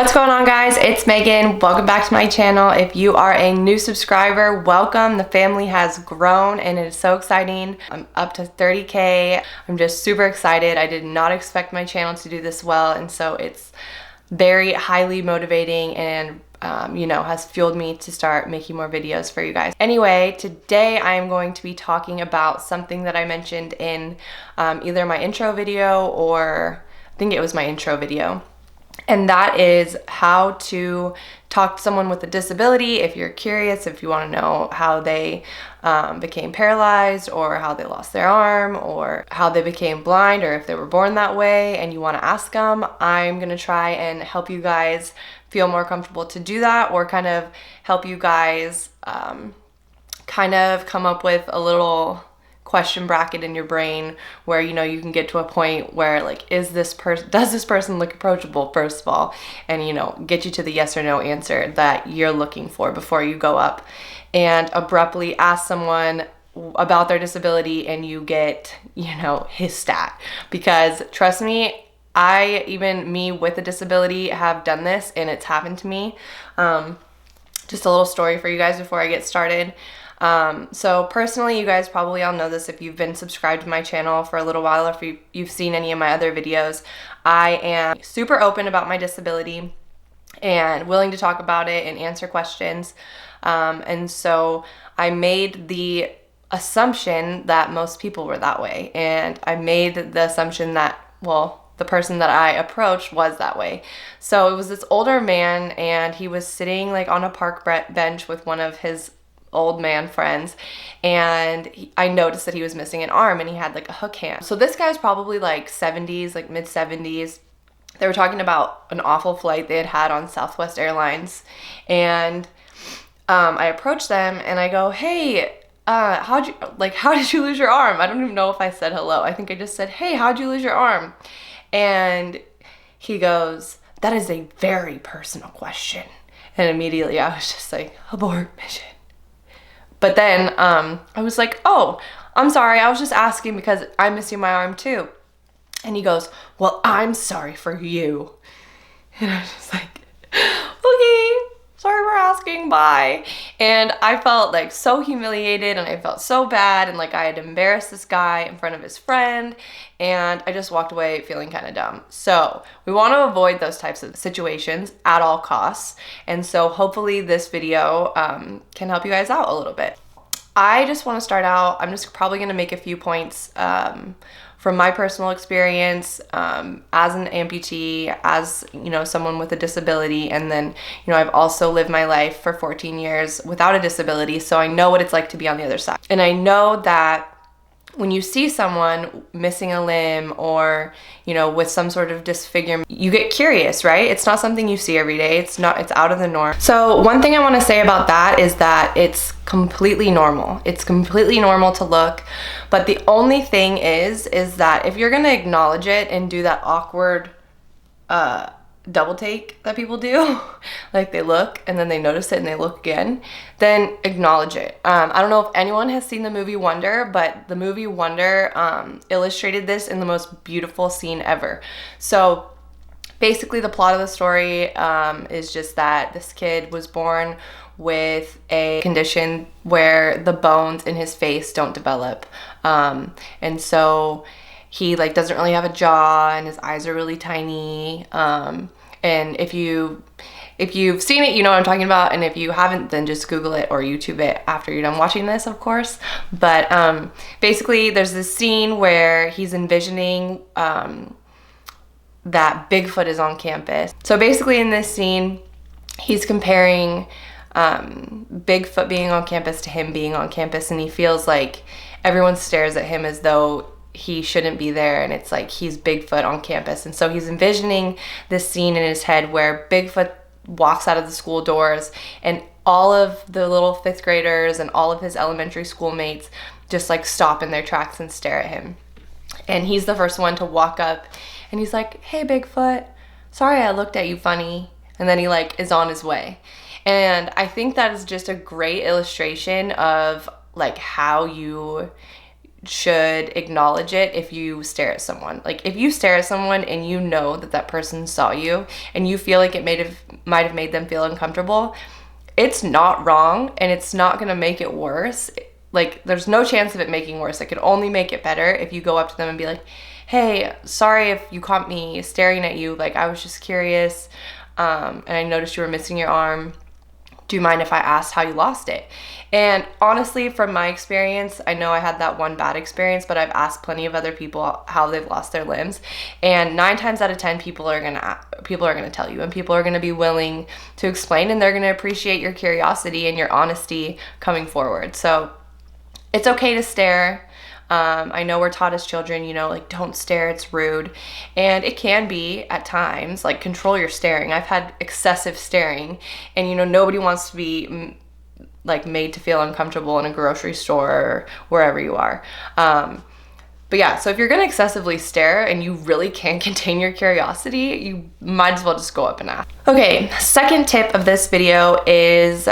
What's going on, guys? It's Megan. Welcome back to my channel. If you are a new subscriber, welcome. The family has grown and it is so exciting. I'm up to 30K. I'm just super excited. I did not expect my channel to do this well, and so it's very highly motivating and has fueled me to start making more videos for you guys. Anyway, today I am going to be talking about something that I mentioned in either my intro video or I think it was my intro video. And that is how to talk to someone with a disability if you're curious, if you want to know how they became paralyzed or how they lost their arm or how they became blind or if they were born that way and you want to ask them. I'm going to try and help you guys feel more comfortable to do that, or kind of help you guys kind of come up with a little question bracket in your brain where you can get to a point where, like, does this person look approachable, first of all, and get you to the yes or no answer that you're looking for before you go up and abruptly ask someone about their disability and you get his stat. Because trust me, me with a disability have done this and it's happened to me. Just a little story for you guys before I get started. So personally, you guys probably all know this if you've been subscribed to my channel for a little while, or if you've seen any of my other videos. I am super open about my disability and willing to talk about it and answer questions. And so I made the assumption that most people were that way. And I made the assumption that, the person that I approached was that way. So it was this older man, and he was sitting like on a park bench with one of his old man friends, and I noticed that he was missing an arm and he had like a hook hand. So this guy's probably like 70s, like mid 70s. They were talking about an awful flight they had on Southwest Airlines, and I approached them and I go, "Hey, how did you lose your arm?" I don't even know if I said hello. I think I just said, "Hey, how'd you lose your arm?" And he goes, "That is a very personal question." And immediately I was just like, abort mission. But then I was like, "Oh, I'm sorry. I was just asking because I'm missing my arm too." And he goes, "Well, I'm sorry for you." And I was just like, "Okay, sorry for asking, bye." And I felt like so humiliated and I felt so bad and like I had embarrassed this guy in front of his friend, and I just walked away feeling kind of dumb. So we want to avoid those types of situations at all costs. And so hopefully this video can help you guys out a little bit. I just want to start out, I'm just probably going to make a few points from my personal experience as an amputee, as someone with a disability, and then I've also lived my life for 14 years without a disability, so I know what it's like to be on the other side. And I know that when you see someone missing a limb or with some sort of disfigurement, you get curious, right? It's not something you see every day. It's out of the norm. So one thing I want to say about that is that it's completely normal. It's completely normal to look, but the only thing is that if you're going to acknowledge it and do that awkward double take that people do, like they look and then they notice it and they look again, then acknowledge it. I don't know if anyone has seen the movie Wonder, but the movie Wonder illustrated this in the most beautiful scene ever. So basically the plot of the story is just that this kid was born with a condition where the bones in his face don't develop, and so he doesn't really have a jaw and his eyes are really tiny. And if you've seen it, you know what I'm talking about. And if you haven't, then just Google it or YouTube it after you're done watching this, of course. But basically there's this scene where he's envisioning that Bigfoot is on campus. So basically in this scene, he's comparing Bigfoot being on campus to him being on campus, and he feels like everyone stares at him as though he shouldn't be there, and it's like he's Bigfoot on campus. And so he's envisioning this scene in his head where Bigfoot walks out of the school doors and all of the little fifth graders and all of his elementary school mates just stop in their tracks and stare at him. And he's the first one to walk up and he's like, "Hey Bigfoot, sorry I looked at you funny." And then he is on his way. And I think that is just a great illustration of how you should acknowledge it if you stare at someone. Like if you stare at someone and you know that that person saw you and you feel like it might have made them feel uncomfortable, it's not wrong and it's not gonna make it worse. Like there's no chance of it making worse. It could only make it better if you go up to them and be like, hey, sorry if you caught me staring at you. Like I was just curious and I noticed you were missing your arm. Do you mind if I asked how you lost it? And honestly, from my experience, I know I had that one bad experience, but I've asked plenty of other people how they've lost their limbs. And 9 times out of 10, people are gonna tell you, and people are gonna be willing to explain, and they're gonna appreciate your curiosity and your honesty coming forward. So it's okay to stare. I know we're taught as children, you know, like don't stare, it's rude. And it can be at times, like control your staring. I've had excessive staring and, you know, nobody wants to be like made to feel uncomfortable in a grocery store or wherever you are. But yeah, so if you're gonna excessively stare and you really can't contain your curiosity, you might as well just go up and ask. Okay, second tip of this video is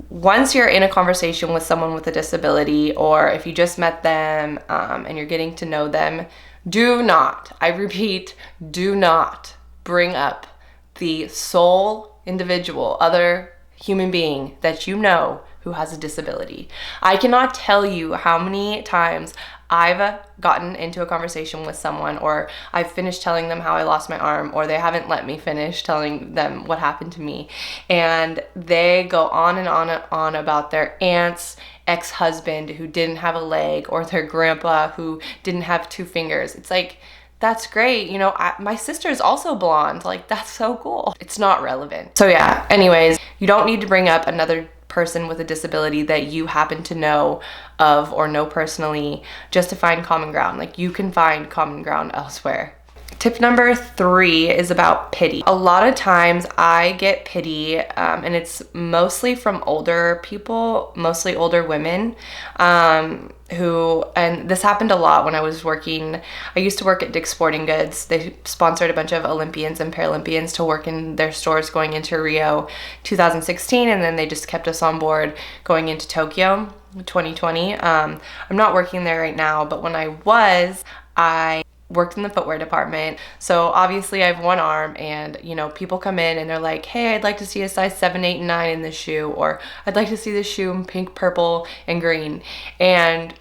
once you're in a conversation with someone with a disability, or if you just met them and you're getting to know them, do not, I repeat, do not bring up the sole individual, other human being that you know who has a disability. I cannot tell you how many times I've gotten into a conversation with someone, or I've finished telling them how I lost my arm, or they haven't let me finish telling them what happened to me, and they go on and on and on about their aunt's ex-husband who didn't have a leg, or their grandpa who didn't have 2 fingers. It's like, that's great. You know, my sister is also blonde. Like, that's so cool. It's not relevant. So yeah, anyways, you don't need to bring up another person with a disability that you happen to know of or know personally just to find common ground. Like you can find common ground elsewhere. Tip number 3 is about pity. A lot of times I get pity and it's mostly from older people, mostly older women and this happened a lot when I was working. I used to work at Dick's Sporting Goods. They sponsored a bunch of Olympians and Paralympians to work in their stores going into Rio 2016, and then they just kept us on board going into Tokyo 2020. I'm not working there right now, but when I was, I worked in the footwear department. So obviously I have one arm, and you know, people come in and they're like, hey, I'd like to see a size 7, 8, and 9 in this shoe, or I'd like to see this shoe in pink, purple, and green. And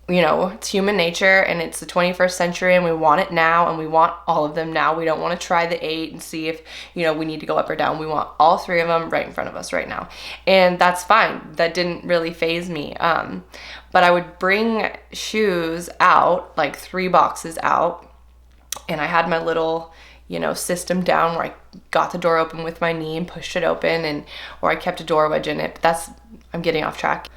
you know, it's human nature and it's the 21st century and we want it now, and we want all of them now. We don't want to try the 8 and see if, you know, we need to go up or down. We want all 3 of them right in front of us right now. And that's fine. That didn't really faze me. But I would bring shoes out, like 3 boxes out, and I had my little, you know, system down where I got the door open with my knee and pushed it open, or I kept a door wedge in it. But I'm getting off track.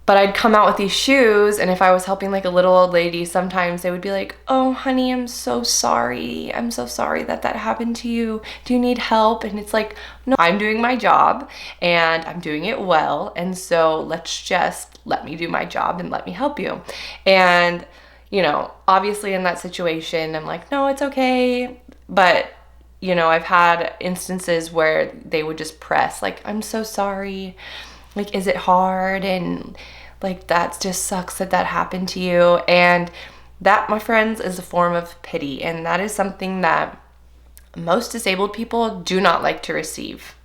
But I'd come out with these shoes, and if I was helping like a little old lady, sometimes they would be like, oh honey, I'm so sorry. I'm so sorry that happened to you. Do you need help? And it's like, no, I'm doing my job and I'm doing it well. And so let's just let me do my job and let me help you. And, you know, obviously in that situation, I'm like, no, it's okay. But, you know, I've had instances where they would just press like, I'm so sorry. Like, is it hard? And like, that just sucks that happened to you. And that, my friends, is a form of pity. And that is something that most disabled people do not like to receive,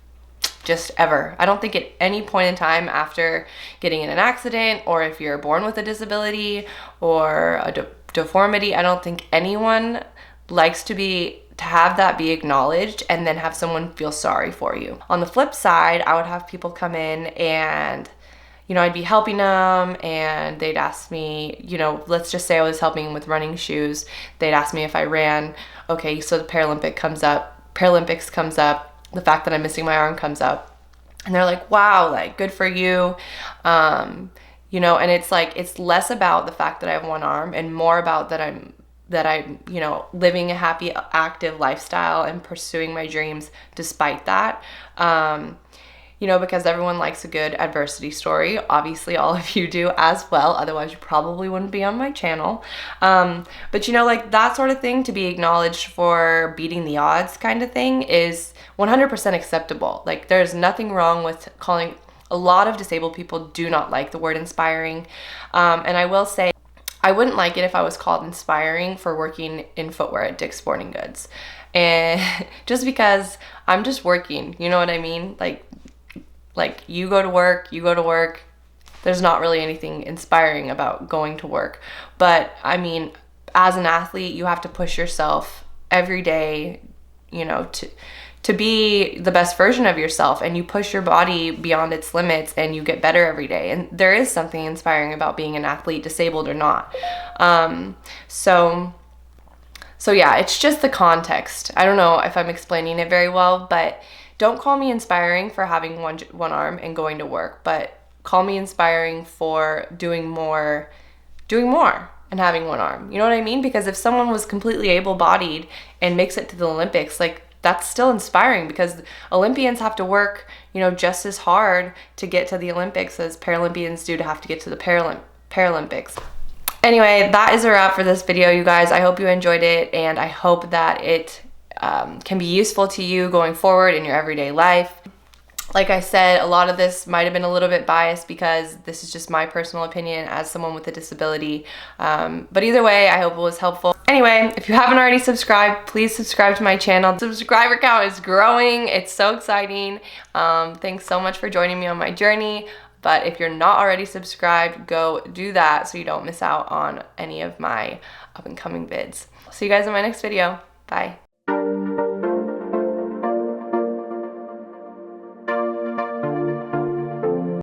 just ever. I don't think at any point in time after getting in an accident, or if you're born with a disability or a deformity, I don't think anyone likes to have that be acknowledged and then have someone feel sorry for you. On the flip side, I would have people come in and, you know, I'd be helping them and they'd ask me, you know, let's just say I was helping with running shoes. They'd ask me if I ran. Okay, so the Paralympics comes up, the fact that I'm missing my arm comes up, and they're like, wow, like, good for you. You know, and it's like, it's less about the fact that I have one arm and more about that I'm, you know, living a happy, active lifestyle and pursuing my dreams despite that. You know, because everyone likes a good adversity story. Obviously, all of you do as well. Otherwise, you probably wouldn't be on my channel. But, you know, like that sort of thing, to be acknowledged for beating the odds kind of thing, is 100% acceptable. Like, there's nothing wrong with calling. A lot of disabled people do not like the word inspiring. And I will say, I wouldn't like it if I was called inspiring for working in footwear at Dick's Sporting Goods. And just because I'm just working, you know what I mean? Like you go to work, there's not really anything inspiring about going to work. But I mean, as an athlete, you have to push yourself every day, you know, to be the best version of yourself, and you push your body beyond its limits and you get better every day. And there is something inspiring about being an athlete, disabled or not. So yeah, it's just the context. I don't know if I'm explaining it very well, but don't call me inspiring for having one arm and going to work, but call me inspiring for doing more and having one arm. You know what I mean? Because if someone was completely able-bodied and makes it to the Olympics, like, that's still inspiring, because Olympians have to work, you know, just as hard to get to the Olympics as Paralympians do to have to get to the Paralympics. Anyway, that is a wrap for this video, you guys. I hope you enjoyed it, and I hope that it can be useful to you going forward in your everyday life. Like I said, a lot of this might have been a little bit biased because this is just my personal opinion as someone with a disability. But either way, I hope it was helpful. Anyway, if you haven't already subscribed, please subscribe to my channel. The subscriber count is growing. It's so exciting. Thanks so much for joining me on my journey. But if you're not already subscribed, go do that so you don't miss out on any of my up and coming vids. See you guys in my next video. Bye.